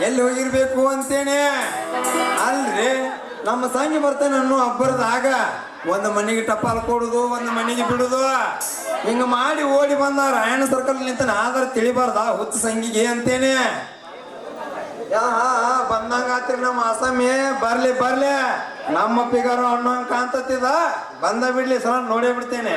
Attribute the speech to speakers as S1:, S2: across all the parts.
S1: ಎಲ್ಲಿ ಹೋಗಿರ್ಬೇಕು ಅಂತೇನೆ. ಅಲ್ರಿ ನಮ್ಮ ಸಂಗಿ ಬರ್ತೇನೆ ಅನ್ನೋ ಹಬ್ಬರದಾಗ ಒಂದು ಮನೆಗೆ ಟಪಾಲ್ ಕೊಡುದು, ಒಂದು ಮನೆಗೆ ಬಿಡುದು, ಹಿಂಗ ಮಾಡಿ ಓಡಿ ಬಂದ ರಾಯಣ್ಣ ಸರ್ಕಲ್ ನಿಂತ ಆದ್ರ ತಿಳಿಬಾರ್ದ ಹುಚ್ಚ ಸಂಗಿಗೆ ಅಂತೇನೆ. ಬಂದಂಗ ಆತ್ರಿ ನಮ್ಮ ಅಸಮಿ. ಬರ್ಲಿ ಬರ್ಲಿ, ನಮ್ಮ ಪಿಗಾರ ಅನ್ನೋಂಗ್ ಕಾಂತತ್ತಿದ. ಬಂದ ಬಿಡ್ಲಿ ಸಲ ನೋಡೇ ಬಿಡ್ತೇನೆ.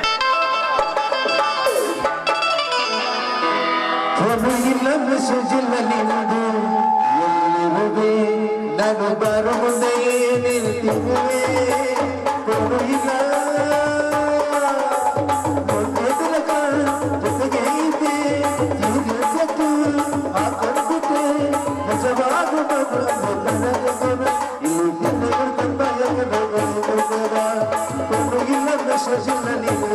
S2: ನಾನು ಬರೋ ಮುಂದೆ ನಿಲ್ತಿರುವೆ ಜೊತೆಗೆ ಐತೆ ಸತ್ತು ಹಾಕೊಂಡ್ಬಿಟ್ಟೆ ನಿಜವಾಗುವುದು ಇಲ್ಲ ಮೆಸೇಜಿಲ್ಲ ನೀವು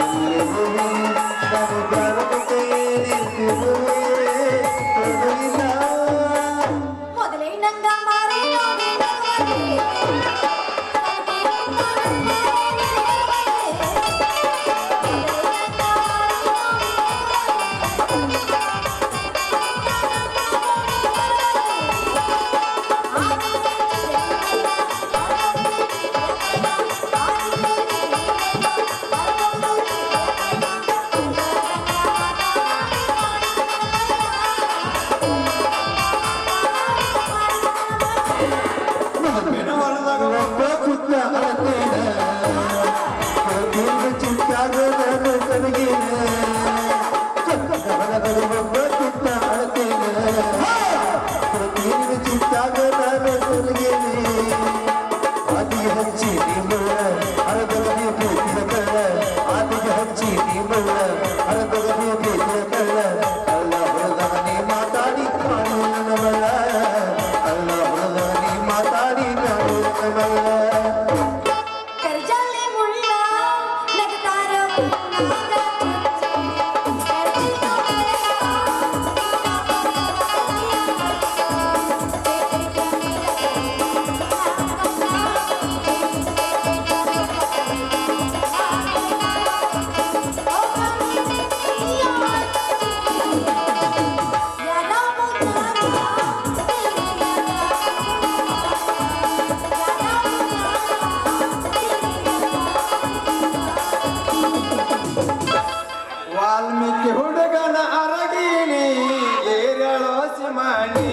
S2: ಎಲ್ಲೆರುವೆ ನಾನು ಬರೋ ಮುಂದೆ ನಿಲ್ತಿರುವೆ
S1: ವಾಲ್ಮೀಕಿ ಹುಡುಗನ ಅರಗಿನಿ ಏರಳೋ ಸಿಮಾನಿ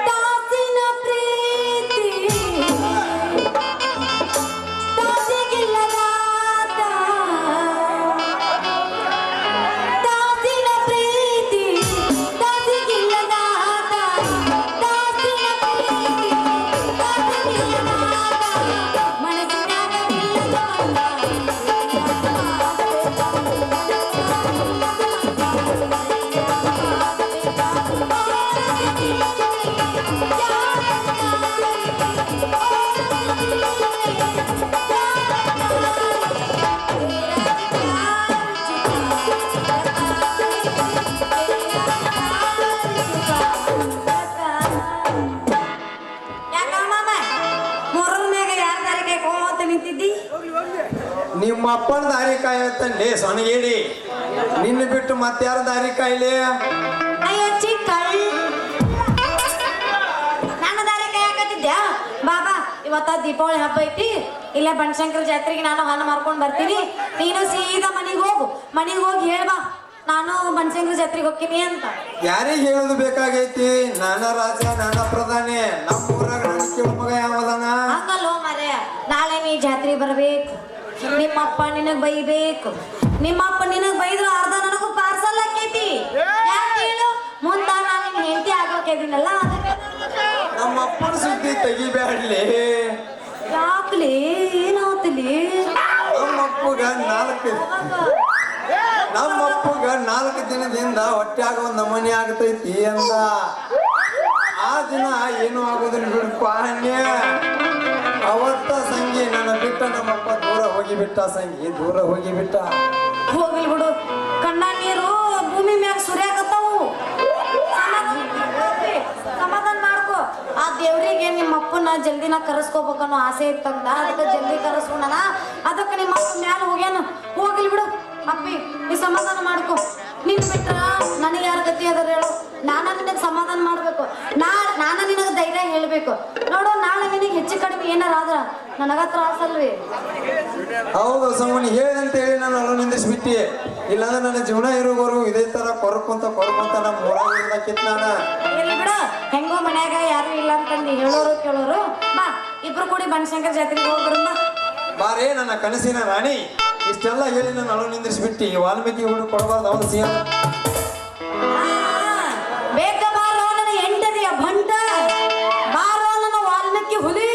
S3: ದಾಸಿನ ಪ್ರೀತಿ
S1: ನಿಮ್ಮ ಅಪ್ಪನ ದಾರಿ ಕಾಯತ್ತಂಡಿ ಸೊನಗೇಡಿ ನಿನ್ನ ಬಿಟ್ಟು ಮತ್ತಾರ ದಾರಿ ಕಾಯಿಲೆ
S3: ಅಯ್ಯೋ ಚಿಕ್ಕಳ್ ನನ್ನ ದಾರಿ ಕಾಯಕತ್ತಿದ್ಯಾ ಬಾಬಾ ಇವತ್ತ ದೀಪಾವಳಿ ಹಬ್ಬ ಐತಿ ಇಲ್ಲೇ ಬನಶಂಕರ ಜಾತ್ರೆಗೆ ನಾನು ಹಣ್ಣು ಮಾರ್ಕೊಂಡು ಬರ್ತೀನಿ ನೀನು ಸೀದಾ ಮನೆಗೆ ಹೋಗಿ ಹೇಳ್ಬಾ ನಾನು ಬನಶಂಕರ ಜಾತ್ರೆಗೆ ಹೋಗ್ತೀನಿ ಅಂತ
S1: ಯಾರಿಗೆ ಹೇಳೋದು ಬೇಕಾಗೈತಿ ನಾನಾ ರಾಜ ನಾನಾ ಪ್ರಧಾನಿ ನಮ್ಮ ಊರಾಗ ನನ್ನ ಕಿವ ಮಗ ಯಾವದಾನ
S3: ಹಂಗಲ್ಲೋ ಮರೆ ನಾಳೆ ನೀ ಜಾತ್ರೆಗೆ ಬರ್ಬೇಕು ನಿಮ್ಮಪ್ಪ ನಿನಗ್ ಬೈಬೇಕು ನಿಮ್ಮಪ್ಪ ನಿನಗ್ ಬೈದ್ರು ಅರ್ಧ ನನಗೂ ಪಾರ್ಸಲ್ ಹಾಕೈತಿ ಯಾಕೆ ಹೇಳು ಮುಂದ ನಾನು ನಿನ್ ಹೆಂಡತಿ ಆಗೋಕಿದ್ದೀನಲ್ಲ ಅದಕ್ಕೆ
S1: ನಮ್ಮ ಅಪ್ಪನ ಸುದ್ದಿ ತೆಗಿಬ್ಯಾಡ್ಲಿ
S3: ಯಾಕ್ಲಿ ಏನಾಗ್ತಿಲಿ
S1: ನಮ್ಮಪ್ಪಗ 4 ದಿನದಿಂದ ಹೊಟ್ಟ್ಯಾಗ ಒಂದ್ ನಮೂನಿ ಆಗ್ತೈತಿ ಅಂದ ಆ ದಿನ ಏನು ಆಗೋದಿಲ್ಲ ಬಿಡಪ್ಪ ಅವತ್ತ ಸಂಗಿ ನನ್ನ ಬಿಟ್ಟ ನಮ್ಮಪ್ಪ ದೂರ ಹೋಗಿಬಿಟ್ಟ ಸಂಗಿ ದೂರ ಹೋಗಿಬಿಟ್ಟ
S3: ಹೋಗ್ಲಿ ಬಿಡು ಕಣ್ಣ ನೀರು ಭೂಮಿ ಮ್ಯಾಗ ಸುರ್ಯಾಕತ್ತಾವು ಸಮಾಧಾನ ಮಾಡ್ಕೋ ಆ ದೇವ್ರಿಗೆ ನಿಮ್ಮ ಅಪ್ಪನ ಜಲ್ದಿನ ಕರೆಸ್ಕೋಬೇಕನ್ನೋ ಆಸೆ ಇತ್ತಂದ ಅದಕ್ಕೆ ಜಲ್ದಿ ಕರೆಸ್ಕೊಂಡನ ಅದಕ್ಕೆ ನಿಮ್ಮ ಅಪ್ಪ ಮ್ಯಾಲ ಹೋಗ್ಯಾನ ಹೋಗ್ಲಿ ಬಿಡು ಅಪ್ಪಿ ನೀ ಸಮಾಧಾನ ಮಾಡ್ಕೋ ನಿನ್ ಬಿಟ್ರ ನನಗೆ ಯಾರ ಗತಿ ಅದಾರ ಹೇಳು ನಾನ ನಿನಗೆ ಸಮಾಧಾನ ಮಾಡ್ಬೇಕು ನಾನ ನಿನಗೆ ಧೈರ್ಯ ಹೇಳ್ಬೇಕು ನೋಡು ನಾಳೆ ನಿನಗೆ ಹೆಚ್ಚು ಕಡಿಮೆ ಏನಾರ ಆದ್ರ ನನಗ ತ್ರಾಸಲ್ವಿ
S1: ಹೌದು ಸಮನಿ ಹೇಳಿದಂತ ಹೇಳಿ ನಾನು ಅಲ್ಲ ನಿಂದಿಸ್ಬಿಟ್ಟಿ ಇಲ್ಲಾಂದ್ರೆ ನನ್ನ ಜೀವನ ಇರೋವರೆಗೂ ಇದೇ ತರ ಕೊರಕೊಂತ ನಮ್ಮ ಊರಾಗಿರ್ಬೇಕಿತ್ತು ನಾನು
S3: ಇರ್ಲಿ ಬಿಡು ಹೆಂಗೋ ಮನ್ಯಾಗ ಯಾರು ಇಲ್ಲ ಅಂತಂದು ಹೇಳೋರು ಕೇಳೋರು ಬಾ ಇಬ್ರು ಕೂಡಿ ಬನಶಂಕರ ಜಾತ್ರೆಗೆ ಹೋಗ್ಬರಮ್ಮ
S1: ಬಾರೇ ನನ್ನ ಕನಸಿನ ರಾಣಿ ಇಷ್ಟೆಲ್ಲ ಹೇಳಿ ನಾನು ಅಳು ನಿಂದಿಸ್ಬಿಟ್ಟಿ ವಾಲ್ಮೀಕಿ ಹುಡುಗ ಕೊಡಬಾರ್ದು ಅವನು ಸಿಎಂ
S3: ಬೇಗ ಬಾರೋ ನನ್ನ ಹೆಂಡತಿಯ ಬಂಟ ಬಾರೋ ನನ್ನ ವಾಲ್ಮೀಕಿ ಹುಲಿ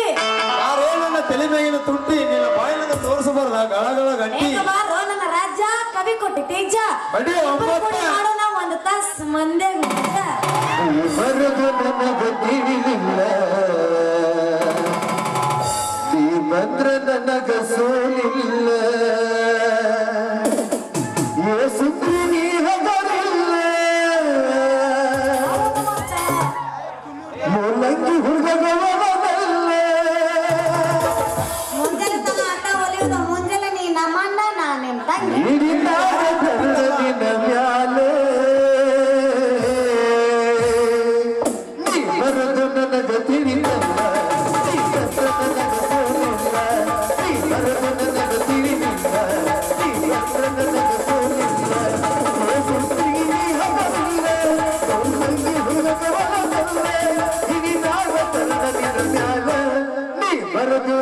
S1: ಬಾರೇ ನನ್ನ ತಲೆ ಮೇಗಿನ ತುಟ್ಟಿ ನಿನ್ನ ಬಾಯಿನ ತೋರಿಸಬಾರ್ದ ಗಳಗಳ ಗಂಟಿ
S3: ಬೇಗ ಬಾರೋ ನನ್ನ ರಾಜ ಕವಿ ಕೊಟ್ಟಿ ತೇಜ
S1: ಬಡಿ
S3: ಇಬ್ರು ಕೂಡಿ ಮಾಡೋಣ ಒಂದು ತಾಸ್ ಮಂದೆ
S2: ಬರದು ನನಗೆ ತಿಳಿಲಿಲ್ಲ ನೀ ಬಂದ್ರ ನನಗ ಸೋಲಿಲ್ಲ ಸುದ್ದಿ ನೀ ಹಗರಿಲ್ಲ ಮೂಲಂಗಿ ಹುಡುಗವಲ್ಲ
S3: ಮುಂಜಾನೆ ತನ ಆಟ ಒಲಿಯೋದು ಮುಂಜಾನೆ ನೀ ನಮ್ಮಣ್ಣ ನಾನೇನ್ ತಂಗಿ
S2: ಹಿಡಿದಾರ ಕನ್ನಡಿನ ಮ್ಯಾಲೆ ನೀ ಬರದು ನನಗ ತಿಳಿದಲ್ಲ ನೀ ಬಂದ್ರ ನನಗ ಸೋಲಿಲ್ಲ ನೀ ಬರದು ನನಗ ತಿಳಿದಿಲ್ಲ ನೀ ಬಂದ್ರ ನನಗ ಸೋಲಿಲ್ಲ ಸುದ್ದಿ ನೀ ಹಗರಿಲ್ಲ ಮೂಲಂಗಿ ಹುಡುಗವಲ್ಲ ಹಿಡಿದಾರ ಕನ್ನಡಿನ ಮ್ಯಾಲೆ ನೀ ಬರದು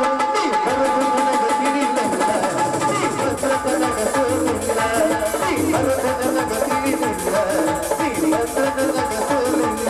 S2: ನನಗ ತಿಳಿಲ್ಲ ಬರದು ನನಗ ತಿಳಿಲಿಲ್ಲ ನೀ ಬಂದ ನನಗ ಸೋಲಿಲ್ಲ ನೀ ಬರದು ನನಗ ತಿಳಿಲಿಲ್ಲ ನೀ ಬಂದ ನನಗ ಸೋಲಿಲ್ಲ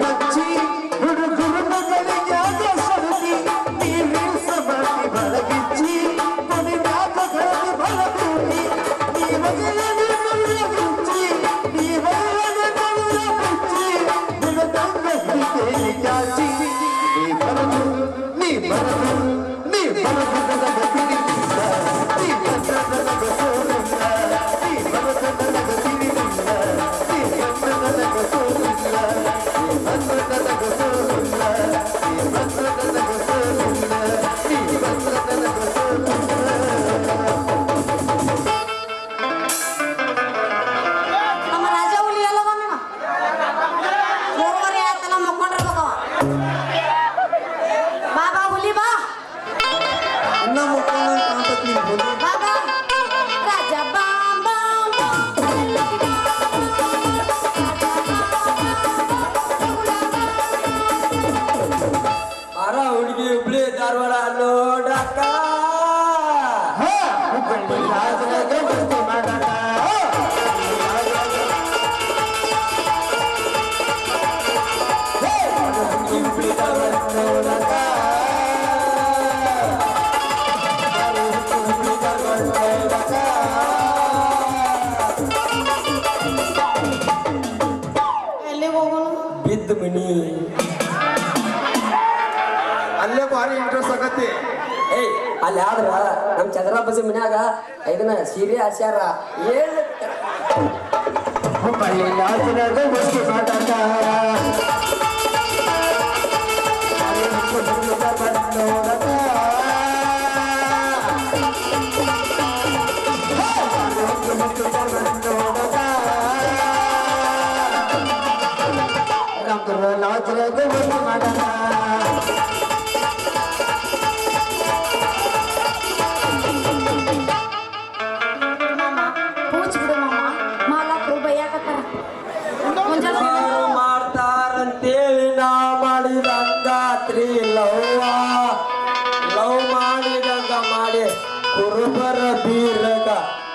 S2: ಮಚ್ಚಿ ಹುಡುಗರು ಮಗಳಿಗೆ ಸರದಿ ನೀರು ಸಮಾಧಿ ಬಲಗಿಚ್ಚಿ ಕೊನೆಗಾಗ ಕಳೆದು ಬಲಗೂಡಿ ನೀ ಮಗಲೇ ಮುಚ್ಚಿ ನೀ ಮಗಲೇ ಮುಚ್ಚಿ ನಿನ್ನ ತಂಗ ಹಿಡಿತೇನೆ ಚಾಚಿ ನೀ ಬರದು ನೀ ಬರದು ನೀ ಬರದು ನನಗ ತಿಳಿದಿಲ್ಲ ನೀ ಬಂದ ನನಗ ಸೋಲಿಲ್ಲ ನೀ ಬರದ ನನಗ ತಿಳಿದಿಲ್ಲ ನೀ ಬಂದ ನನಗ ಸೋಲಿಲ್ಲ ನೀ ಬಂದ ನನಗ ಸೋಲಿಲ್ಲ ನೀ ಬಂದ ನನಗ ಸೋಲಿಲ್ಲ ನೀ ಬಂದ ನನಗ ಸೋಲಿಲ್ಲ
S3: ನಮ್ಮ ರಾಜ ಹುಲಿ ಅಲ್ಲವ ನಿಮ್ಮ ಮೂರುವರೆ ಆಯ್ತಲ್ಲ ಮಕ್ಕೊಂಡಿರ್ಬೇಕವ ಬಾಬಾ ಹುಲಿ ಬಾ
S1: ಇನ್ನ ಮುಖಂಡ ಕಾಣ್ತತ್ ನಿನ್ ಹುಲಿ.
S3: ಬಾಬಾ ರಾಜ ಬಾ ಬಾ
S4: ಮಾರ ಹುಡುಗಿ ಹುಬ್ಳಿ ಧಾರವಾಡ ನೋಡಕ್ಕ
S2: ಹುಬ್ಬಳ್ಳಿ ರಾಜನಾಗ ಬರ್ತಿ ಮಾಡಾಕ
S4: ಹುಬ್ಳಿ ಧಾರವಾಡ ನೋಡಕ್ಕ ಹುಬ್ಳಿ ಧಾರವಾಡ ನೋಡಕ್ಕ
S3: ಎಲ್ಲಿಗೆ ಹೋಗೋಣ
S4: ಬಿದ್ದು ಮನಿ
S1: ಅಲ್ಲೇ ಭಾರಿ ಇಂಟ್ರೆಸ್ಟ್ ಆಗತ್ತೆ.
S4: ಏಯ್ ಅಲ್ಲಿ ಆದ್ರ ನಮ್ ಚಂದ್ರಪ್ಪಸಿ ಮನ್ಯಾಗ ಇದನ್ನ ಸೀರೆ ಹಾಸ್ಯಾರ ಏನ್
S2: ಹುಬ್ಬಳ್ಳಿ ರಾಜನಾಗ ಬರ್ತಿ ಮಾಡಾಕ ನೋಡಕ ರಾಜನಾಗ ಬರ್ತಿ ಮಾಡಾಕ
S3: ಮಾಮ ಪೂಜ್ ಬಿಡು ಮಾಮ ಮಾಲಕ್ರು ಬೈಯಾಕತ್ತಾರ ಮುಂಜಾನೆ
S4: ಯಾರು ಮಾಡ್ತಾರಂತೇಳಿ ನಾ ಮಾಡಿದಂಗಾತ್ರಿ ಲವ್ ಮಾಡಿದಂಗ ಮಾಡಿ ಕುರುಬರ ಬೀರಗ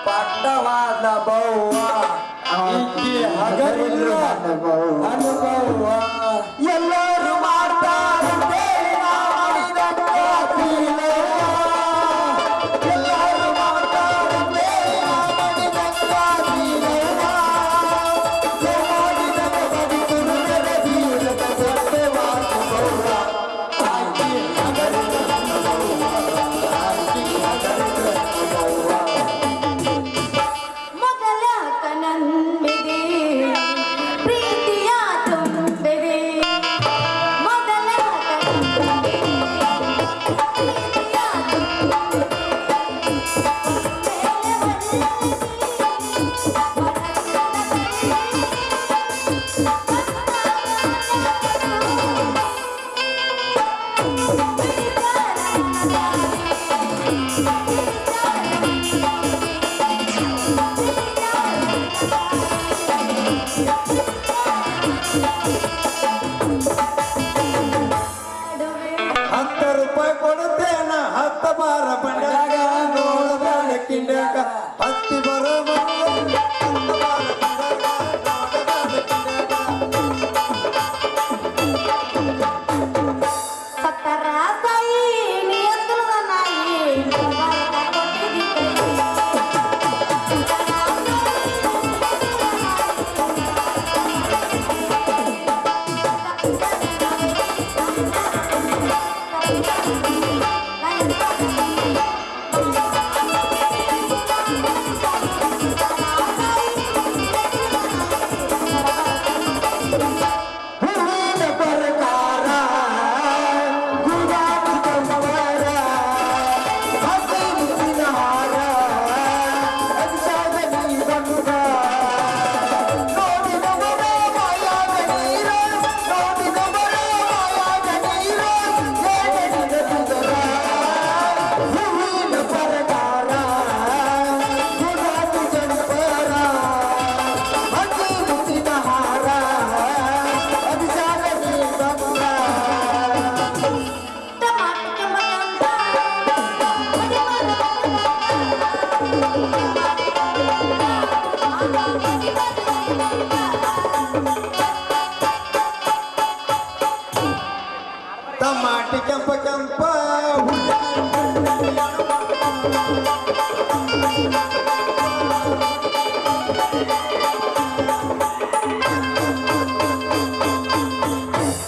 S4: ಪಟ್ಟವಾದ ಬವ್ವ ಈಕಿ ಹಗರಿಲ್ಲ ಅನುಭವ ಎಲ್ಲರೂ ಮಾಡ್ತಾರಂತೇಳಿ ನಾ ಮಾಡಿದಂಗಾತ್ರಿ ಎಲ್ಲರೂ ಮಾಡ್ತಾರಂತೇಳಿ ನಾ ಮಾಡಿದಂಗಾತ್ರಿ
S3: ಮೊದಲ ಕನನ್ಬಿದೆ ಪ್ರೀತಿಯ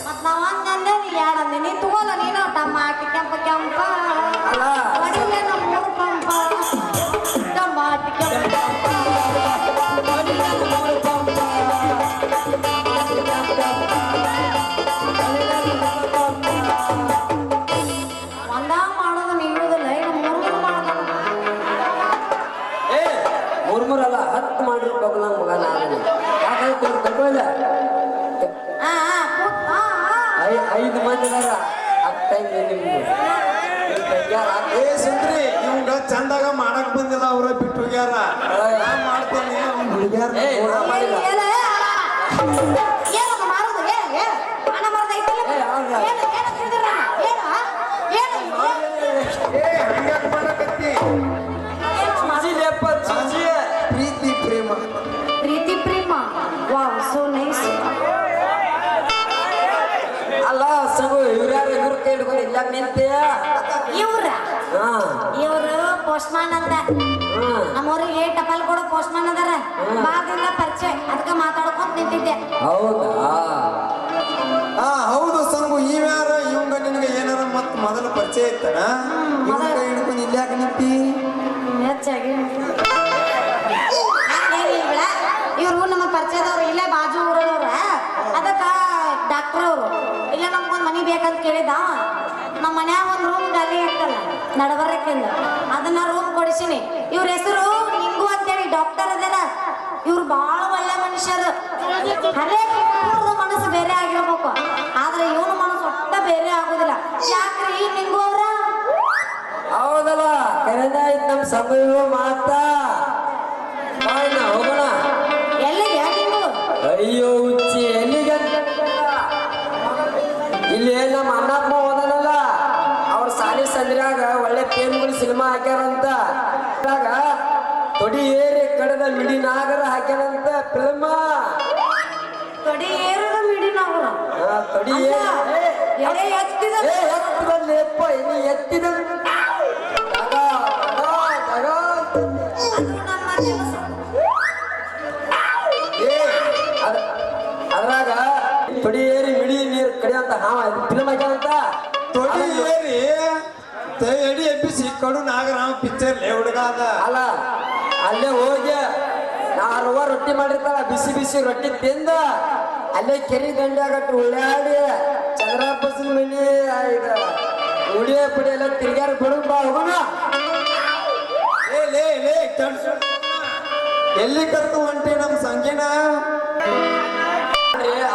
S3: ಮತ್ ನಾವ್ ಹಂಗಂದೆ ನೀ ಯಾಡಂದೆ ನೀ ತಗೋಲ್ಲ ನೀನು ಟಮಾಟಿ ಕೆಂಪ ಕೆಂಪ
S4: ಅಲ್ಲ.
S3: ಹೊಡಿಲೆ ನಮ್ಮ ಮೂರು ಪಂಪ ಟಮಾಟಿ ಕೆಂಪ ಒಂದ ಮಾಡೋದು ನೀಡುದಿಲ್ಲ ಈಗ ಮೂರು ಮಾಡೋದು
S4: ಏ ಮೂರಲ್ಲ 10 ಮಾಡಿರ್ಬೇಕು ನಂಗೆ ಮಗ ನಾನು ಯಾಕಂದ್ರೆ ತಗೊಳ್ಳ
S3: ಆ ಆ ಪುಟ್ ಆ ಆ
S4: 5 ಮಂದಿ ಅದಾರ ಅತ್ತಂಗೆ ನಿಮ್ಗೆ
S1: ಏ ಸುಂದ್ರಿ ಇವಂಗ ಚಂದಾಗ ಮಾಡಕ್ ಬಂದಿಲ್ಲ ಅವ್ರ ಬಿಟ್ಟು ಹೋಗ್ಯಾರ ನಾ ಮಾಡ್ತೇನೆ ಅವ್ನ ಹುಡುಗ್ಯಾರ
S4: ಏ ನಾ ಮಾಡಿಲ್ಲ
S3: ಏನಮ್ಮ ಮಾಡೋದು ಏನು ಹಣ ಮಾಡ್ದ ಐತಿಲ್ಲ
S4: ಏ, ಹೌದಾ?
S3: ಏನು ಏನು ತಿಳಿದಿರ ಏನು
S1: ಏ ಹಂಗ್ಯಾಕ್ ಮಾಡಕತ್ತಿ
S4: ಚೂಚಿಲೆಪ್ಪ ಚೂಚಿ
S1: ಪ್ರೀತಿ ಪ್ರೇಮ
S3: ಪ್ರೀತಿ ಪ್ರೇಮ ವಾವ್ ಸೋ ನೈಸ್
S4: ಅಲ್ಲ ಸಗು ಇವ್ರ್ಯಾರು ಇವ್ರ ಕೈ ಹಿಡ್ಕೊಂಡು ಇಲ್ಲ ನಿಂತೀಯ
S3: ಇವ್ರ
S4: ಹಾ
S3: ಇವ್ರು ಪೋಸ್ಟ್ಮ್ಯಾನ್ ಅಂತ ನಮ್ಮವ್ರಿಗೆ ಟಪಾಲ್ ಕೊಡೋ ಪೋಸ್ಟ್ಮ್ಯಾನ್ ಅದಾರ ಬಾದಿಂದ ಪರಿಚಯ ಅದಕ್ಕೆ ಮಾತಾಡ್ಕೊಂತ ನಿಂತಿದ್ದೆ
S4: ಹೌದಾ
S1: ಹಾ ಹೌದು ಸಂಗು ಇವ್ಯಾರ ಇವಂಗ ನಿನಗೆ ಏನಾರ ಮತ್ ಮೊದಲ ಪರಿಚಯ ಇತ್ತನ ಇವನ್ ಕೈ ಹಿಡ್ಕೊಂಡು ಇಲ್ಯಾಕ ನಿಂತಿ
S3: ಹೆಚ್ಚಾಗಿ ಏನಿಲ್ಲ ಇವ್ರು ನಮ್ಮ ಪರಿಚಯದವ್ರು ಇಲ್ಲೇ ಬಾಜು ಊರವ್ರ ಅದಕ್ಕ ಡಾಕ್ಟರ್ ಅವರು ಇಲ್ಲ ನಮ್ಗೊಂದು ಮನಿ ಬೇಕಂತ ಕೇಳಿದ ನಮ್ಮ ಮನ್ಯಾಗ ಒಂದು ರೂಮ್ ಖಾಲಿ ಇರ್ತಲ್ಲ ನಡಬರಕ್ಕಿಂದ ಅದನ್ನ ರೂಮ್ ಕೊಡಿಸಿನಿ ಇವ್ರ ಹೆಸರು ನಿಂಗು ಅಂತೇಳಿ ಡಾಕ್ಟರ್ ಅದಾರ ಇವ್ರು ಬಹಳ ಒಳ್ಳೆ ಮನುಷ್ಯರು ಹರೇಕ್ ಇವ್ರದ್ದು ಮನಸ್ಸು ಬೇರೆ ಆಗಿರ್ಬೇಕು ಆದ್ರೆ ಇವನ ಮನಸ್ಸು ಒಟ್ಟ ಬೇರೆ ಆಗುದಿಲ್ಲ ಯಾಕ್ರಿ ನಿಂಗು ಅವ್ರ
S4: ಹೌದಲ್ಲ ಕರೆದ ಆಯ್ತು ನಮ್ಮ ಸಮಯ ಮಾತಾ ಹೋಗೋಣ
S3: ಎಲ್ಲಿಗೆ ನಿಂಗು
S4: ಅಯ್ಯೋ ಹುಚ್ಚಿ ಎಲ್ಲಿಗೆ ಅಂತ ಇಲ್ಲಿ ನಮ್ಮ ಅಣ್ಣಪ್ಪ ಹೋದನಲ್ಲ ಅವ್ರ ಸಾಲಿ ಸಂದ್ರ್ಯಾಗ ಒಳ್ಳೆ ಪೇನ್ಗಳು ಸಿನಿಮಾ ಹಾಕ್ಯಾರಂತ ಅದ್ರಾಗ ತೊಡಿ ಏರಿ ಕಡದ ಮಿಡಿ ನಾಗರ ಹಾಕ್ಯಾರಂತ ಫಿಲ್ಮ
S3: ತೊಡಿ ಏರದ ಮಿಡಿನಾಗಲ್ಲ
S4: ತೊಡಿ
S3: ಎಡೆ ಎತ್ತಿದ
S4: ಎತ್ತಿದಲ್ಲೇಪ್ಪ ಇನ್ನು ಎತ್ತಿದ
S3: ಅದು ನಮ್ಮ ಕೆಲಸ.
S4: ಅದ್ರಾಗ ತೊಡಿ ಏರಿ ಮಿಡಿ ನೀರು ಕಡಿಯಂತ ಹಾವ ಫಿಲ್ಮ್ ಹಾಕ್ಯಾರಂತ
S1: ತೊಡಿ ಏರಿ ಎಡಿ ಎಬ್ಬಿಸಿ ಕಡು ನಾಗರಾಮ ಪಿಕ್ಚರ್ ಲೇ ಹುಡುಗ ಅದ
S4: ಅಲ್ಲ ಅಲ್ಲೇ ಹೋಗಿ ನಾರವ್ವ ರೊಟ್ಟಿ ಮಾಡಿರ್ತಾಳ ಬಿಸಿ ಬಿಸಿ ರೊಟ್ಟಿ ತಿಂದ ಅಲ್ಲೇ ಕೆರಿ ದಂಡ್ಯಾಗಟ್ಟು ಉಳ್ಳಾಡಿ ಚಂದ್ರಪ್ಪನ ಮನಿ ಇದು ಉಡಿಯ ಪುಡಿ ಎಲ್ಲ ತಿರ್ಗ್ಯಾರ ಬಿಡು ಬಾ ಹೋಗೋಣ
S1: ಲೇ ಕೆಲ್ಸ ಎಲ್ಲಿ ಕರ್ತು ಹೊಂಟಿ ನಮ್ ಸಂಗಿನ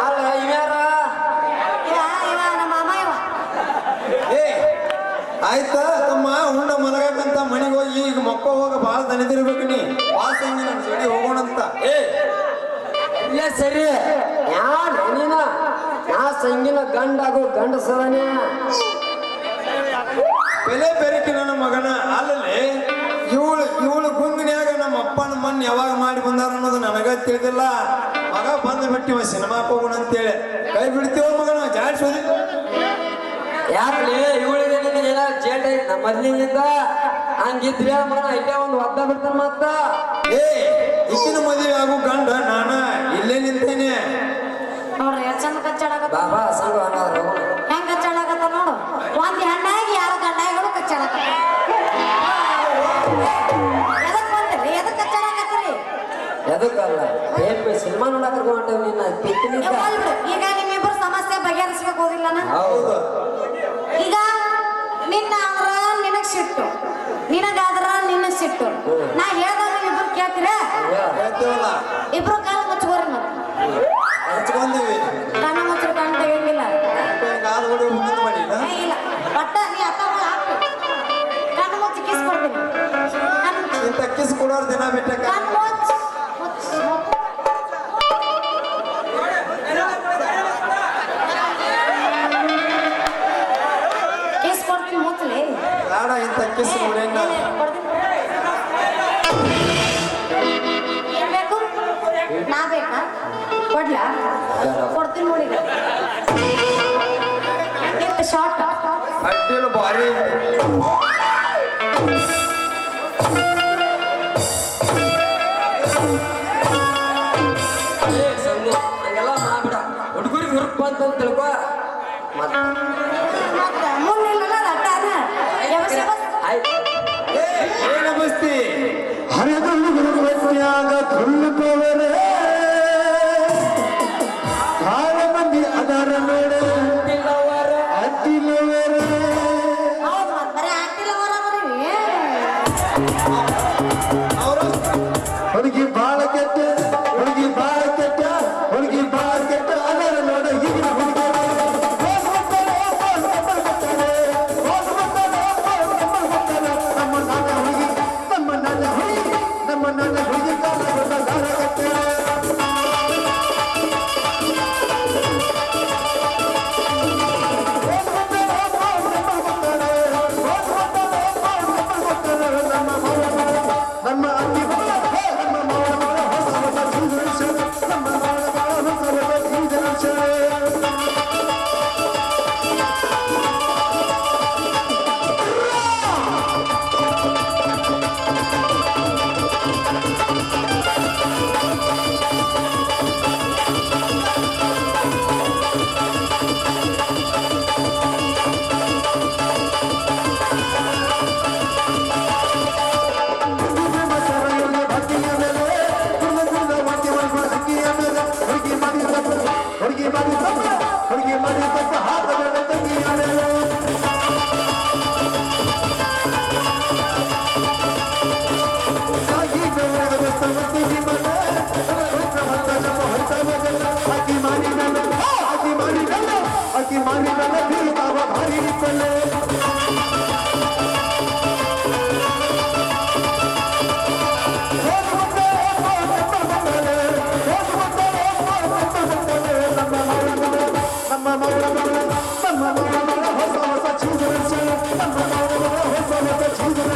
S4: ಅಲ್ಲ ಇವ್ಯಾರ
S3: ಇವ ನಮ್ಮ ಮಾಮ ಇವ
S1: ಏ ಆಯ್ತಾ ತಮ್ಮ ಉಂಡ ಮಲಗಕ್ಕಂತ ಮನೆಗೆ ಹೋಗಿ ಈಗ ಮಕ್ಕ ಹೋಗ ಬಾಳ ದಣಿದಿರ್ಬೇಕು ನೀ ಬಾ ಸಂಗಿ ನಮ್ ಜೋಡಿ ಹೋಗೋಣಂತ
S4: ಇಲ್ಲ ಸರಿ ಯಾರು ನೀನ ಯಾ ಸಂಗಿನ ಗಂಡಾಗೋ ಗಂಡಸರನೇ
S1: ಬೆಲೆ ಬೆರಕಿ ನನ್ನ ಮಗನ ಅಲ್ಲಲ್ಲಿ ಇವಳು ಗುಂಗಿನ್ಯಾಗ ನಮ್ಮ ಅಪ್ಪನ ಮಣ್ಣು ಯಾವಾಗ ಮಾಡಿ ಬಂದಾರ ಅನ್ನೋದು ನನಗ ತಿಳಿದಿಲ್ಲ ಮಗ ಬಂದು ಬಿಟ್ಟಿವ ಸಿನಿಮಾಕ್ ಹೋಗೋಣ ಅಂತೇಳಿ ಕೈ ಬಿಡ್ತೀವ ಮಗನ ಜಾಡ್ಸೋದಿ
S4: ಯಾಕ್ಲಿ ಇವಳಿಗೆ ನಿನಗೆ ಏನಾರ ಜೇಟ್ ಐತ್ ನಮ್ಮ ಮೊದ್ಲಿನಿಂದ ಹಂಗಿದ್ರೆ ಮನ ಇಲ್ಲೇ ಒಂದು ಒದ್ದ ಬಿಡ್ತಾನ ಮತ್ತ
S1: ಏ ಈಗಿನ ಮದುವೆ ಆಗು ಗಂಡ ನಾನ ಇಲ್ಲೇ ನಿಂತೇನೆ
S3: ನೋಡ್ರಿ ಎಷ್ಟ್ ಚಂದ ಕಚ್ಚಾಡಕತ್ತ
S4: ಬಾಬಾ ಸಂಘ ಅನ್ನೋರು
S3: ಹೆಂಗ್ ಕಚ್ಚಾಡಕತ್ತ ನೋಡು ಒಂದ್ ಹೆಣ್ಣಾಗಿ ಯಾರು ಗಂಡಾಯಿಗಳು ಕಚ್ಚಾಡಕತ್ತ ಎದಕ್ ಬಂದ್ರಿ ಎದಕ್ ಕಚ್ಚಾಡಕತ್ತೀರಿ
S4: ಎದಕ್ಕಲ್ಲ ಏನ್ ಸಿನಿಮಾ ನೋಡಕ್ ಕರ್ಕೊಂಡೇವ್ ನಿನ್ನ ಪಿಕ್ನಿಕ್
S3: ಈಗ ನಿಮ್ಮಿಬ್ಬರು ಸಮಸ್ಯೆ ಬಗೆಹರಿಸ್ಬೇಕು ಹೋದಿಲ್ಲನ
S4: ಹೌದು
S3: ಈಗ ನಿನ್ನ ಆದ್ರ ನಿನಗ್ ಸಿಟ್ಟು ನಿನಗಾದ್ರ ನಿನ್ನ ಸಿಟ್ಟು ನಾ ಹೇಳ್ದಾಗ ನೀವಿಬ್ರು ಕೇಳ್ತೀರ
S1: ಹೇಳ್ತೀವಲ್ಲ
S3: ಇಬ್ರು ಕಾಲ ಮುಚ್ಕೋರಿ ಮತ್ತೆ
S1: ಹಚ್ಕೊಂಡೀವಿ
S3: ಕಣ್ಣ ಮುಚ್ಚರು ಕಣ್ ತೆಗಿಯಂಗಿಲ್ಲ
S1: ಕಾಲು ಹೊಡಿ ಮುಂದೆ ಮಾಡಿಲ್ಲ
S3: ಏ, ಇಲ್ಲ ಒಟ್ಟ ನೀ ಅತ್ತ ಹಾಕಿ ಕಣ್ಣು ಮುಚ್ಚಿ ಕಿಸ್ ಕೊಡ್ತೀನಿ ಕಣ್ಣು ಮುಚ್ಚಿ.
S1: ಇಂಥ ಕಿಸ್ ಕೊಡೋರ್ ದಿನ ಬಿಟ್ಟಕ್ಕ
S3: ಕಣ್ಣು ಮುಚ್ಚ್ ಮುಚ್ಚ್ ಕಿಸ್ ಕೊಡ್ತೀನಿ ಮುಚ್ಚಲಿ
S1: ಬೇಡ ಇಂಥ ಕಿಸ್ ನೋಡೇನ
S3: ಏನ್ ಬೇಕು ನಾ ಬೇಕಾ ಕೊಡ್ಲಾ ಕೊಡ್ತೀನಿ ನೋಡಿ ಶಾರ್ಟ್
S1: ಅಡ್ಡಿಲು ಭಾರಿ
S4: ಏ ಸಂಗು ಹಂಗೆಲ್ಲ ಮಾಡ್ಬಿಡ ಹುಡುಗರಿಗೆ ಹುರುಪ್ ಅಂತ ತಿಳ್ಕೊ ಮತ್ತ
S3: ಮತ್ತೆ ಮುಂದಿನ ಅಟ್ಟಾನ
S4: ಆಯ್ತು
S1: ಏನ ಬಸ್ತಿ
S2: ಹರಿದುಳ್ಳು ಬಸ್ತಿಯಾಗ ತುಳ್ಳುಕೋವರೆ ಬಹಳ ಮಂದಿ ಅದರ ಮೇಲೆ ಅಡ್ಡಿಲ್ಲವರೆ
S3: ಬರೀ ಆಟಿಲ್ಲ ಹೊರಗ್ರಿ
S1: ಅವರು
S2: ಹುಡುಗಿ ಬಾಳ ಕೆಟ್ಟ ಹುಡುಗಿ ಬಾಳ ಕೆಟ್ಟ ಹುಡುಗಿ ಬಾಳ ಕೆಟ್ಟ ಅದರ ನೋಡ ಈಗಿನ ಹುಡುಗಿ ನಮ್ಮ ನನ್ನ ಹುಡುಗಿ ಕಾಲ ನಮ್ಮ ಅಕ್ಕಿ ನಮ್ಮ ಮಗಳ ಹೊಸ ಹೊಸ ಜೀವನ ನಮ್ಮ ಮಗಳ ಹೊಸ ಹೊಸ ಜೀವನ ಹುಡುಗಿ ಮಾಡಿ ತಪ್ಪ ಹಾಕಬೇಡ ತಂಗಿಯ ಮೇಲೆ ಸಾಗಿ ಬೆವರ ಸಮಸ್ಯೆ ಮನೆ ಅಕ್ಕಿ ಮಾಡಿದಲ್ಲ ಅಕ್ಕಿ ಮಾಡಿದಲ್ಲ ಬೀಳ್ತಾವ ಭಾರಿ ಪಲ್ಲೆ ನಮ್ಮ ಮಗಳ ಹೊಸ ಹೊಸ ಜೀವನ ನಮ್ಮ ಮಗಳ ಹೊಸ ಹೊಸ ಜೀವನ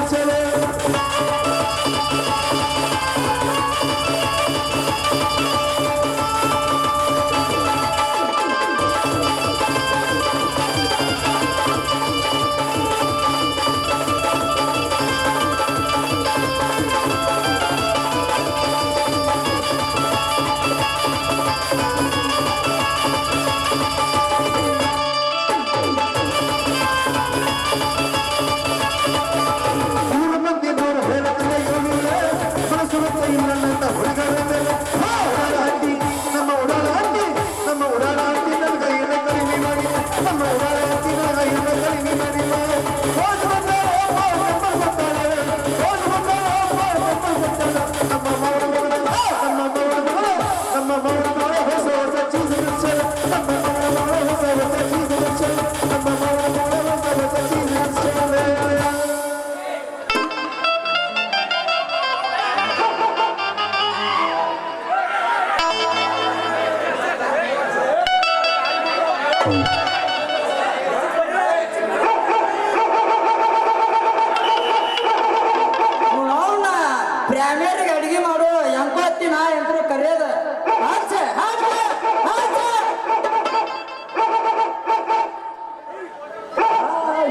S4: ಪ್ರ್ಯಾಮೇರಿಗೆ ಅಡಿಗೆ ಮಾಡು ಎಂಪತ್ತಿ ನಾ ಎಂತರು ಕರೆಯೋದ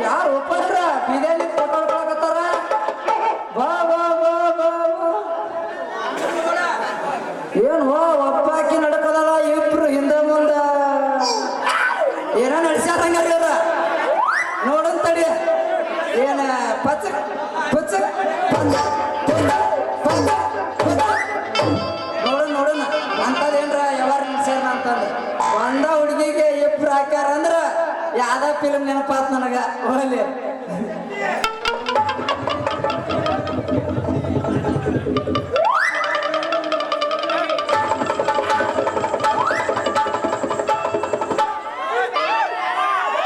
S4: ಯಾರು ಒಪ್ಪದ್ರ ಬೀದಲ್ಲಿ ಕೊಟ್ಟಾರ ಬಾ ಬಾ ಬಾ ಬಾ ಏನ್ ಒಪ್ಪಾಕಿ ನಡ್ಕೋದಲ್ಲ ಇಬ್ರು ಹಿಂದೆ ಮುಂದ ಏನೋ ನಡ್ಸ್ಯಾರಂಗಾರ ಇವ್ರ ನೋಡನ್ ತಡಿ ಏನ ಪಚಕ್ ಪಚಕ್ ನೋಡೋಣ ಅಂತದೇನ್ರ ಯಾವಾರ ನಿಲ್ಸ್ಯಾರ ಅಂತಂದ ಒಂದ ಹುಡುಗಿಗೆ ಇಬ್ರು ಹಾಕ್ಯಾರ ಅಂದ್ರ ಯಾವ್ದ ಫಿಲ್ಮ್ ನೆನಪಾತ್ ನನಗ ಹೋಗ್ಲಿ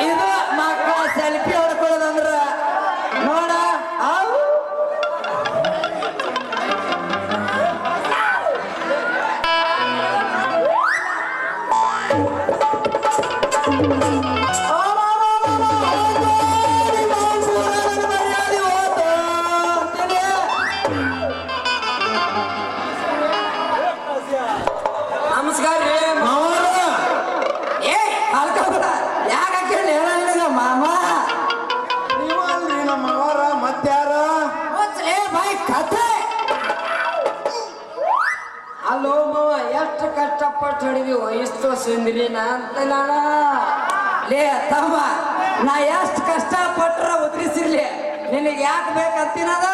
S4: ಇದು ಮಕ್ಕಳ ಸೆಲ್ಫಿ ಹೊಡ್ಕೊಳ್ಳೋದಂದ್ರ ನೋಡ ಅವು ನಮಸ್ಕಾರ ರೀ
S1: ಮಾವಾರ
S4: ಏ ಅಲ್ಕೋಬೇಡ ಯಾಕ ಕೇಳಿ ಹೇಳ ಮಾಮ
S1: ನೀವ ಅಲ್ರಿ ನಮ್ಮ ಮಾವಾರ ಮತ್ಯಾರ
S4: ಬಾಯ್ ಕೊಟ್ಟು ಹೊಡಿವಿ ವಯಸ್ಸು ಸುಂದ್ರಿನ ಅಂತ ನಾನ ಲೇ ತಮ್ಮ ನಾ ಎಷ್ಟು ಕಷ್ಟ ಪಟ್ರ ಉದ್ರಿಸಿರ್ಲಿ ನಿನಗೆ ಯಾಕೆ ಬೇಕಂತೀನದ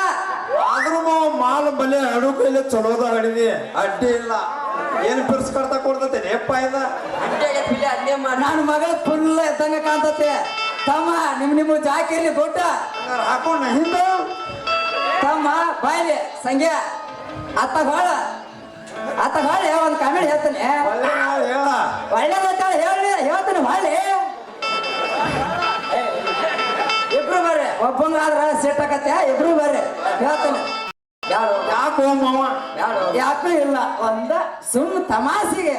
S1: ಆದ್ರೂ ಮಾಲ್ ಬಲೆ ಅಡು ಕೈಲಿ ಚಲೋದ ಹಡಿದಿ ಅಡ್ಡಿ ಇಲ್ಲ ಏನ್ ಬಿರ್ಸ್ ಕಡ್ತಾ ಕೊಡ್ತತೆ ನೇಪ ಇದ
S4: ಅಲ್ಲೇ ನನ್ನ ಮಗಳ ಫುಲ್ ಎದ್ದಂಗ ಕಾಣ್ತತೆ ತಮ್ಮ ನಿಮ್ಮ ಜಾಕಿರ್ಲಿ ದೊಡ್ಡ
S1: ಹಾಕೊಂಡ ಹಿಂದ
S4: ತಮ್ಮ ಬಾಯ್ಲಿ ಸಂಖ್ಯಾ ಅತ್ತ ಬಾಳ ಒಂದ್ ಕಾಮಿಡಿ ಹೇಳ್ತಾನೆ
S1: ಒಳ್ಳೆ ನಾವ್ ಹೇಳ
S4: ಒಳ್ಳೇದಂತ ಹೇಳ್ತಾನೆ ಬಾಳಿ ಇಬ್ರು ಬರ್ರಿ ಒಬ್ಬಂಗಾದ್ರ ಸೆಟ್ ಆಕತ್ತೆ ಇಬ್ರು ಬರ್ರಿ ಹೇಳ್ತಾನೆ
S1: ಯಾಕೋ ಮಾವ
S4: ಯಾಕೂ ಇಲ್ಲ ಒಂದ ಸುಮ್ ತಮಾಸಿಗೆ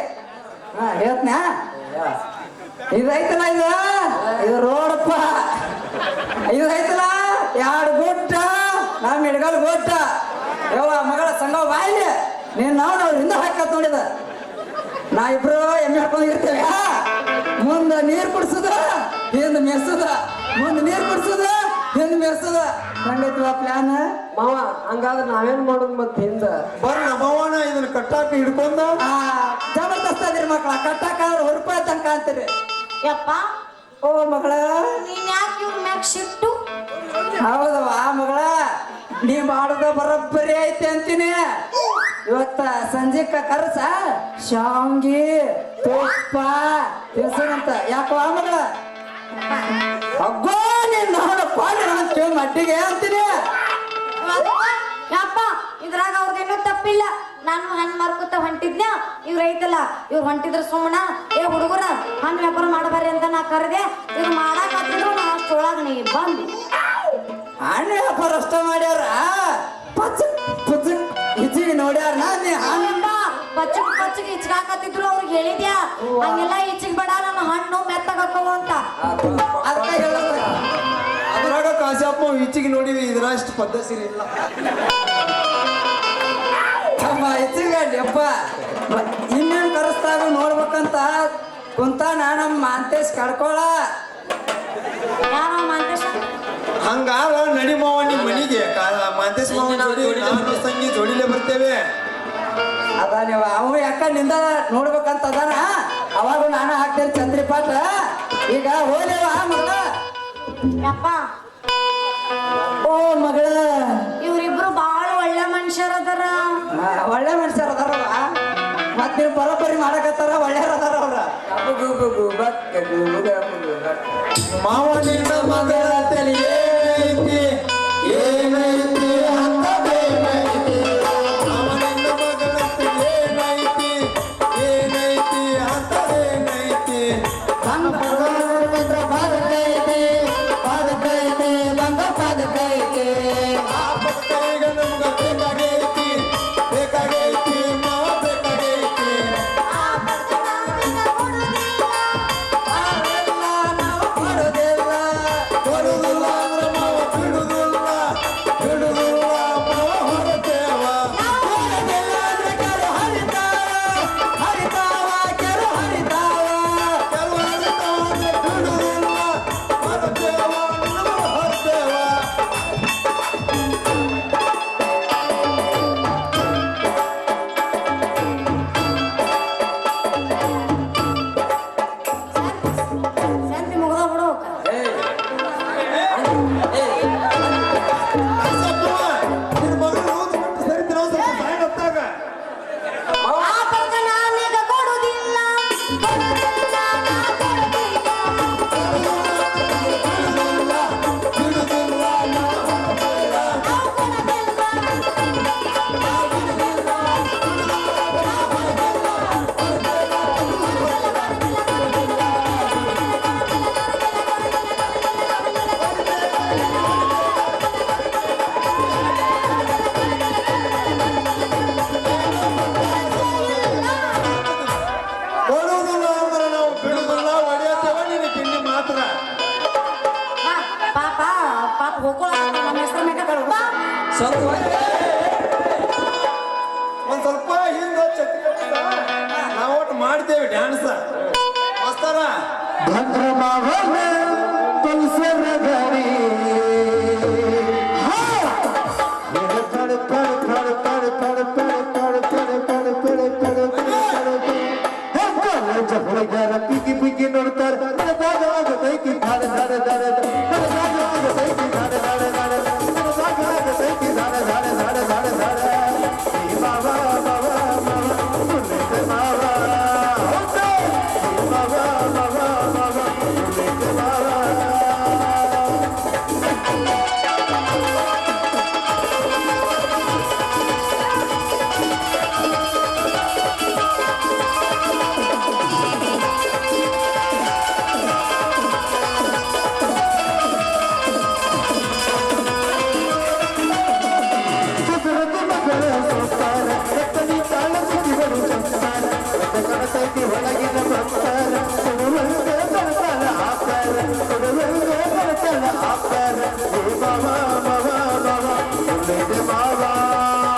S4: ಹೇಳ್ತನ ಇದೈತಲ್ಲ ಇದು ರೋಡಪ್ಪ ಇದು ಐತಲ್ಲ ಎರಡು ಗುಡ್ಡ ನಮ್ಮ ಹಿಡ್ಗಲ್ ಗುಡ್ಡ ಯವ್ವ ಮಗಳ ಸಂಘ ಬಾಯಿಲಿ ನೀನ್ ನಾವು ಹಿಂದೆ ಹಾಕತ್ ನೋಡಿದ ನಾ ಇಬ್ರು ಎಮ್ಮೆ ಹಾಕೊಂಡು ಇರ್ತೇವೆ ಮುಂದೆ ನೀರ್ ಕುಡ್ಸುದ ಹಿಂದ್ ಮೆರ್ಸುದ ಮುಂದೆ ನೀರ್ ಕುಡ್ಸುದ ಹಿಂದ್ ಮೆರ್ಸುದ ಹಂಗೈತಿವ ಪ್ಲಾನ್ ಮಾವ ಹಂಗಾದ್ರೆ ನಾವೇನ್ ಮಾಡೋದು ಮತ್ತೆ ಹಿಂದ
S1: ಬರ್ರಿ ನಮ್ಮವನ ಇದನ್ನ ಕಟ್ಟಾಕ ಹಿಡ್ಕೊಂಡ
S4: ಜಬರ್ದಸ್ತ್ ಅದಿರಿ ಮಕ್ಕಳ ಕಟ್ಟಾಕ ರೂಪಾಯಿ ತನಕ ಅಂತೀರಿ
S3: ಯಪ್ಪ
S4: ಓ ಮಗಳ
S3: ನೀನ್ ಯಾಕೆ ಇವ್ರ ಮ್ಯಾಗ ಶಿಟ್ಟು
S4: ಹೌದವ ಮಗಳ ನೀ ಮಾಡೋದ ಬರೋಬ್ಬರಿ ಐತಿ ಅಂತೀನಿ ಇವತ್ತ ಸಂಜೆಕ ಕರ್ಸ ಶಾವ್ಗಿ ತುಪ್ಪ ತಿಳ್ಸಂತ ಯಾಕೋ ಮಗಳ ಅಗ್ಗೋ ನೀನ್ ನೋಡ ಕೊಂಡ್ರ ಅಂತ ಮಟ್ಟಿಗೆ ಅಂತೀನಿ
S3: ಯಪ್ಪ ಇದ್ರಾಗ ಅವ್ರದ್ದೇನು ತಪ್ಪಿಲ್ಲ ನಾನು ಹಣ್ಣು ಮಾರ್ಕೊತ ಹೊಂಟಿದ್ನ ಇವ್ರು ಐತಲ್ಲ ಇವ್ರು ಹೊಂಟಿದ್ರ ಸುಮ್ಮನ ಏ ಹುಡುಗರ ಹಣ್ಣು ವ್ಯಾಪಾರ ಮಾಡಬಾರಿ ಅಂತ ನಾ ಕರೆದೆ ಇವ್ರು ಮಾಡಾಕತ್ತಿದ್ರು ನಾ ಅಷ್ಟೊಳಗ ನೀ ಬಂದು
S4: ಹಣ್ಣು ವ್ಯಾಪಾರ ಅಷ್ಟ ಮಾಡ್ಯಾರ ಇಚ್ಚಿಗೆ ನೋಡ್ಯಾರ ನೀ ಹಣ್ಣು
S3: ಪಚ್ಚಗೆ ಇಚ್ಚಾಕತ್ತಿದ್ರು ಅವ್ರಿಗೆ ಹೇಳಿದ್ಯಾ ಹಂಗೆಲ್ಲ ಇಚ್ಚಿಗೆ ಬೇಡ ನನ್ನ ಹಣ್ಣು ಮೆತ್ತಗಾಕವು ಅಂತ
S4: ಅದಕ್ಕೆ ಹೇಳೋದು
S1: ಅದ್ರಾಗ ಕಾಶಪ್ಪ ಈಚಿಗೆ ನೋಡಿವಿ ಇದ್ರಷ್ಟು ಪದ್ಧತಿ ಇಲ್ಲ
S4: ತಮ್ಮ ಹೆಚ್ಚಿಗಪ್ಪ ಇನ್ನೇನು ಕರೆಸ್ದಾಗ ನೋಡ್ಬೇಕಂತ ಕುಂತಾನ ನಮ್ಮ ಮಾಂತೇಶ್ ಕಡ್ಕೊಳ
S3: ಯಾರ ಮಾಂತೇಶ
S1: ಹಂಗಾರ ನಡಿ ಮಾವ ನಿಮ್ ಮನಿಗೆ ಮಾಂತೇಶ್ ಮಾವ ಜೋಡಿ ನಾನು ಸಂಗಿ ಜೋಡಿಲೇ ಬರ್ತೇವೆ
S4: ಅದ ನೀವು ಅವ ಯಾಕ ನಿಂದ ನೋಡ್ಬೇಕಂತ ಅದಾನ ಅವಾಗ ನಾನು ಹಾಕ್ತೇನೆ ಚಂದ್ರಿ ಪಾಠ ಈಗ ಹೋಲೇವ ಮಗಳ
S3: ಯಪ್ಪ
S4: ಓ ಮಗಳ
S3: ಇವ್ರಿಬ್ರು ಬಾಳ ಒಳ್ಳೆ ಮನುಷ್ಯರ ಅದಾರ
S4: ಒಳ್ಳೆ ಮನುಷ್ಯರ ಅದಾರವ ಮತ್ ನೀವು ಬರೋಬ್ಬರಿ ಮಾಡಕತ್ತಾರ ಒಳ್ಳೆಯವ್ರ ಅದಾರ ಅವ್ರ
S1: ಮಾವ ನಿನ್ನ ಮಗಳ ತಲೆ ಏನೈತಿ ಏನೈತಿ ಅಂತದೇನೈತಿ ಮಾವ ನಿನ್ನ ಮಗಳ ತಲೆ ಏನೈತಿ ಏನೈತಿ ಅಂತದೇನೈತಿ
S4: ಬಂದ ಬದಕೈತಿ ಬದಕೈತಿ ಬಂದ ಬದಕೈತಿ
S1: ಆ ಭಕ್ತರಿಗ ನಮ್ಗ ಬೇಕಾಗೈತಿ ಬೇಕಾಗೈತಿ ಮಾವ ಬೇಕಾಗೈತಿ
S4: ಅವೆಲ್ಲ ನಾವು ಕೊಡೋದಿಲ್ಲ
S1: ಕೊಡುದಿಲ್ಲ ಅಂದ್ರ ಮಾವ ಬಿಡುದಿಲ್ಲ ಬಿಡುದಿಲ್ಲ ಮಾವ ಹೊರತೇವ
S4: ಕೊಡೋದಿಲ್ಲ ಅಂದ್ರೆ ಕೆರು ಹರಿತಾವ ಕೆರು ಹರಿತಾವ
S1: ಕೆಲವು ಹರಿತಾವ ಅಂದ್ರೆ ಬಿಡುದಿಲ್ಲ ಹೊರತೇವ ನಮ್ಮ ಹೊರತೇವ
S3: ಸಂತಿ ಮುಗ್ದ ಬಿಡು
S1: ನಿನ್ನ ಮಗಳು ರೋಜ್ ಬಿಟ್ಟು ಸರಿತಿರೋ ಸ್ವಲ್ಪ ಸೈಡ್ ಹೊತ್ತಾಗ
S3: ಆ ಪದ ನಾನೀಗ ಕೊಡುದಿಲ್ಲ ಕೊಡುದಿಲ್ಲ, ನಾ ಕೊಡುದಿಲ್ಲ.
S1: ಬಿಡುದಿಲ್ಲ
S3: ನಾವು ಕೊಡುದಿಲ್ಲ.
S1: ಕೊಡುದಿಲ್ಲ ಅಂದ್ರೆ ನಾವು ಬಿಡುದಿಲ್ಲ ಹೊಡೆಯತ್ತೇವ ನಿನ್ನ ಕಿಂಡಿ ಮಾತ್ರ
S3: ಬಾ, ಪಾಪ ಪಾಪ ಹೋಗ್ಕೊಳ್ಳ ನಮ್ಮ ಹೆಸರು ಮೇಕ ಬಾ.
S1: ಒಂದ್ ಸ್ವಲ್ಪ ಹಿಂದ ಛತ್ರಿ ನಾವು ಒಟ್ಟು ಮಾಡ್ತೇವೆ ಡ್ಯಾನ್ಸ್ ಮಾಸ್ತರ
S2: ಭದ್ರ ಮಾವನ ತುಲ್ಸರ ಗರಿ ಪಡ ಪಡ ಪಡ ಪಡ ಪಡ ಪಡ ಪಡ ಪಡ ಪಡ ಪಡ ಪಡ ಪಡ ಕಾಲೇಜ ಹುಡುಗರ ಪಿಕ್ಕಿ ಪಿಕ್ಕಿ ನೋಡ್ತಾರ ನನಗಾಗ ಆಗತೈತಿ ಧಾಡ ಧಾಡ ಧಾಡ ನನಗಾಗ ಆಗತೈತಿ ಧಾಡ ಧಾಡ ಧಾಡ ನನಗಾಗ ಆಗತೈತಿ ಧಾಡ ಧಾಡ ಧಾಡ ಧಾಡ ಧಾಡ ಈ ಮಾವ ಮಾವ ಮಾವ ಸುಳ್ಳಿದ್ದೆ ಮಾವ ಹೌದಾ? ಈ ಮಾವ ಮಾವ ಮಾವ ಸುಳ್ಳಿದ್ದೆ ಮಾವ ಸುಸರತಿ ಮಗಳ ಸೋಪಾರ ಎತ್ತನಿ ತಾಳ ಸುದ್ದಿಗಳು ಸಂಸಾರ ಕಣತೈತಿ ಒಳಗಿನ ಸಂಸಾರ ಕೊಡುವಂತೆ ಬರತಾಳ ಆಕಾರ ಕೊಡುವಂತೆ ಬರತಾಳ ಆಕಾರ ಏ ಮಾವ ಮಾವ ಮಾವ ಸುಳ್ಳಿದೆ ಮಾವ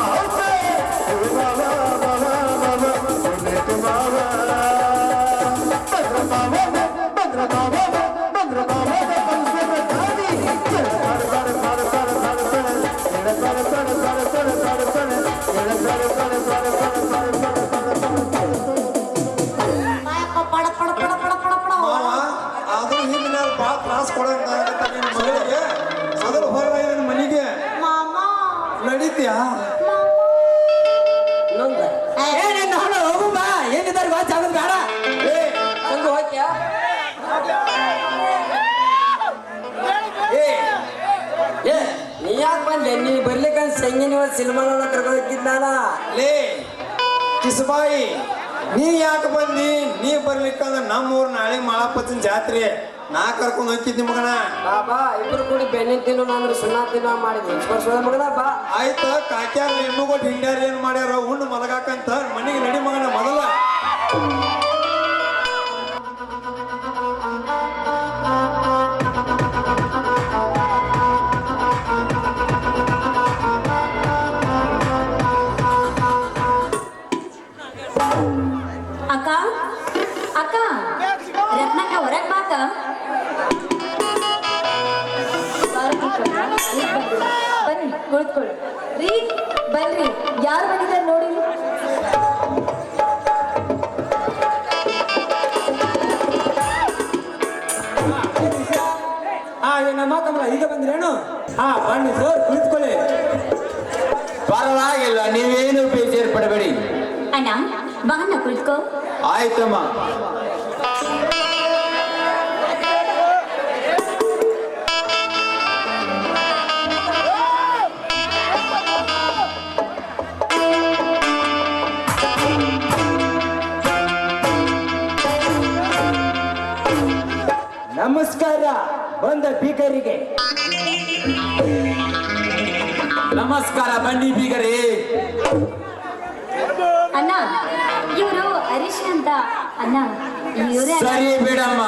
S2: ಹೌದಾ? ಏ ಮಾವ ಮಾವ ಮಾವ ಸುಳ್ಳಿದೆ ಮಾವ ಭದ್ರ ಮಾವ ಭದ್ರ ಮಾವ ಭದ್ರ ಮಾವ ಕಲ್ಸದ ಗಾಡಿ ಬಡ ಬಡ ಬಡ ಬಡ ಬಡ ಬಡ ಬಡ ಬಡ ಬಡ ಬಡ ಬಡ ಬಡ ಬಡ
S3: ನಾಯಪ್ಪ ಪಡ ಪಡ ಪಡ ಪಡ ಪಡ ಪಡ
S1: ಮಾವ ಆದ್ರೂ ಹಿಂದಿನ ಭಾಳ ತ್ರಾಸ್ ಕೊಡಂಗ ನಿನ್ನ ಮಗಳಿಗೆ ಮೊದಲು ಹೊರ ಮನೆಗೆ
S3: ಮಾಮ
S1: ನಡೀತೀಯಾ
S4: ಇನ್ನೊಂದು ಏನೇನು ಹಣ ಹೋಗು ಬಾ ಏನಿದ್ದಾರೆ ಬಾ ಜಾಗದ ಬೇಡ
S1: ಏ
S4: ಹಂಗ ಹೋಗ್ಯಾ
S1: ಏ
S4: ಏ ನೀ ಯಾಕೆ ಬಂದೆ ನೀ ಬರ್ಲಿಕ್ಕೆ ಸಂಗಿನ ಸಿನಿಮಾ ಕರ್ಕೊಂಡು ಹೋಗಿದ್ದ ನಾನ
S1: ಲೇ ಕಿಸಬಾಯಿ ನೀ ಯಾಕೆ ಬಂದಿ ನೀ ಬರ್ಲಿಕ್ಕಂದ್ರ ನಮ್ಮೂರ್ ನಾಳೆ ಮಾಳಪ್ಪತ್ತಿನ ಜಾತ್ರೆ ನಾ ಕರ್ಕೊಂಡು ಹೋಗಿದ್ದಿ ಮಗನ
S4: ಬಾ ಇಬ್ರು ಕೂಡಿ ಬೆನ್ನಿನ ತಿನ್ನು ಅಂದ್ರೆ ಸುಣ್ಣ ತಿನ್ನ ಮಾಡಿದ್ವಿ ಸ್ಪರ್ಶದ ಮಗನ ಬಾ
S1: ಆಯ್ತ ಕಾಕ್ಯಾರ ಹೆಣ್ಣು ಕೊಟ್ಟು ಹಿಂಡ್ಯಾರ ಏನ್ ಮಾಡ್ಯಾರ ಉಣ್ಣು ಮಲಗಾಕಂತ ಮನೆಗೆ ನಡಿ ಮಗನ ಮೊದಲ
S3: ಅಕ್ಕ ಅಕ್ಕ ರತ್ನಕ್ಕ ಹೊರಗ್ ಬಾಕ ಬನ್ನಿ ಕುಳಿತುಕೊಳ್ಳಿ ರೀ ಬನ್ರಿ ಯಾರು ಬಂದಿದ್ದಾರೆ ನೋಡಿ
S4: ನಮ್ಮ ಕಮಲ ಈಗ ಬಂದ್ರೇನು ಬನ್ನಿ ಸರ್ ಕುಳಿತುಕೊಳ್ಳಿ
S5: ಪರವಾಗಿಲ್ಲ ನೀವೇನು ಬೇಜಾರು ಪಡಬೇಡಿ
S3: ಅಣ್ಣ ಬಾನ ಕುಳಿತುಕೋ
S5: ಆಯ್ತಮ್ಮ
S4: ನಮಸ್ಕಾರ ಬಂದ ಬೀಗರಿಗೆ
S5: ನಮಸ್ಕಾರ ಬನ್ನಿ ಬೀಗರೇ
S3: ಅಣ್ಣ ಇವರು ಹರೀಶ್ ಅಂತ ಅಣ್ಣ ಇವರೇ
S5: ಸರಿ ಬಿಡಮ್ಮ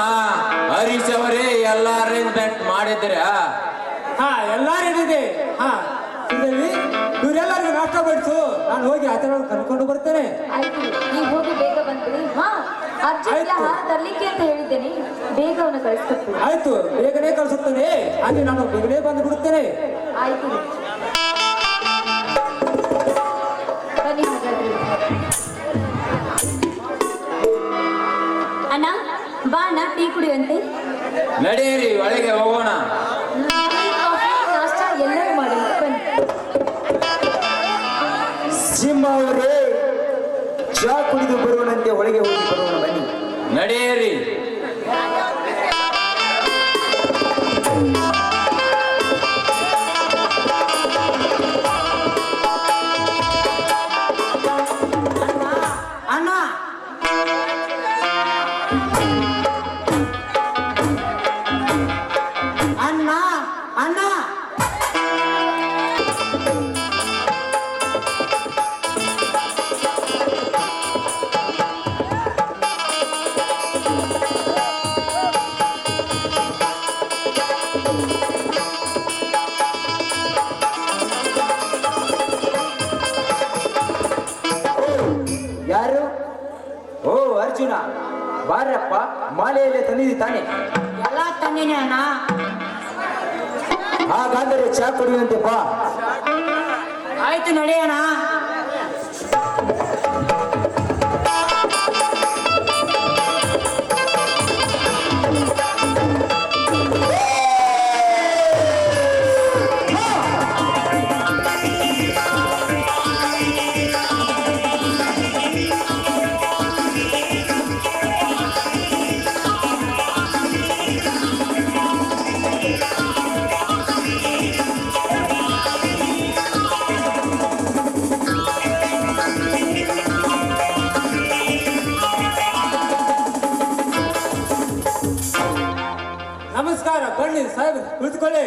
S5: ಹರೀಶ್ ಅವರೇ ಎಲ್ಲ ಅರೇಂಜ್ಮೆಂಟ್ ಮಾಡಿದ್ರ
S4: ಎಲ್ಲಾರಿದೆ ಇವರೆಲ್ಲರಿಗೂ ನಾಷ್ಟ ಬಡಿಸು ನಾನು ಹೋಗಿ ಆತರ ಕರ್ಕೊಂಡು ಬರ್ತೇನೆ
S3: ಆಯ್ತು ನೀವು ಹೋಗಿ ಬೇಗ ಬಂದ್ಬಿಡಿ ಹಾ ಅರ್ಜುನ್ಗೆ
S4: ಆಯ್ತು.
S3: ಆಹಾರ ತರ್ಲಿಕ್ಕೆ ಅಂತ ಹೇಳಿದ್ದೇನೆ ಬೇಗ ಅವನು ಕಳಿಸ್ಕೊಡ್ತೀನಿ
S4: ಆಯ್ತು ಬೇಗನೆ ಕಳಿಸುತ್ತೇನೆ ಅಲ್ಲಿ ನಾನು ಬೇಗನೆ ಬಂದು ಬಿಡುತ್ತೇನೆ
S3: ಆಯ್ತು ಬನ್ನಿ ಹಾಗಾದ್ರೆ ಅಣ್ಣ ಬಾ ಅಣ್ಣ ಟೀ ಕುಡಿಯುವಂತೆ
S5: ನಡೆಯಿರಿ ಒಳಗೆ ಹೋಗೋಣ
S3: ಟೀ, ಕಾಫಿ, ನಾಷ್ಟ ಎಲ್ಲರೂ ಮಾಡಿ ಬನ್ನಿ
S4: ಸಿಂಹ ಅವರೇ ಚಾ ಕುಡಿದು ಬರುವನಂತೆ ಒಳಗೆ ಹೋಗಿ ಬರುವನ ಬನ್ನಿ
S5: ನಡೆಯಿರಿ
S4: ಅಣ್ಣ ಅಣ್ಣ ಅಣ್ಣ ಯಾರು ಓ ಅರ್ಜುನ ಬಾರಪ್ಪ ಮಾಲೆಯಲ್ಲೇ ತಂದಿದ್ದಿ ತಾನೆ
S3: ಎಲ್ಲ ತಂದಿನಿ ಅಣ್ಣ
S4: ಹಾಗಾದರೆ ಚಾ ಕುಡಿಯುವಂತೆ ಬಾ
S3: ಆಯ್ತು ನಡೆಯೋಣ
S6: ನಮಸ್ಕಾರ ಬನ್ನಿ ಸಾಹೇಬ್ ಕುಳಿತುಕೊಳ್ಳಿ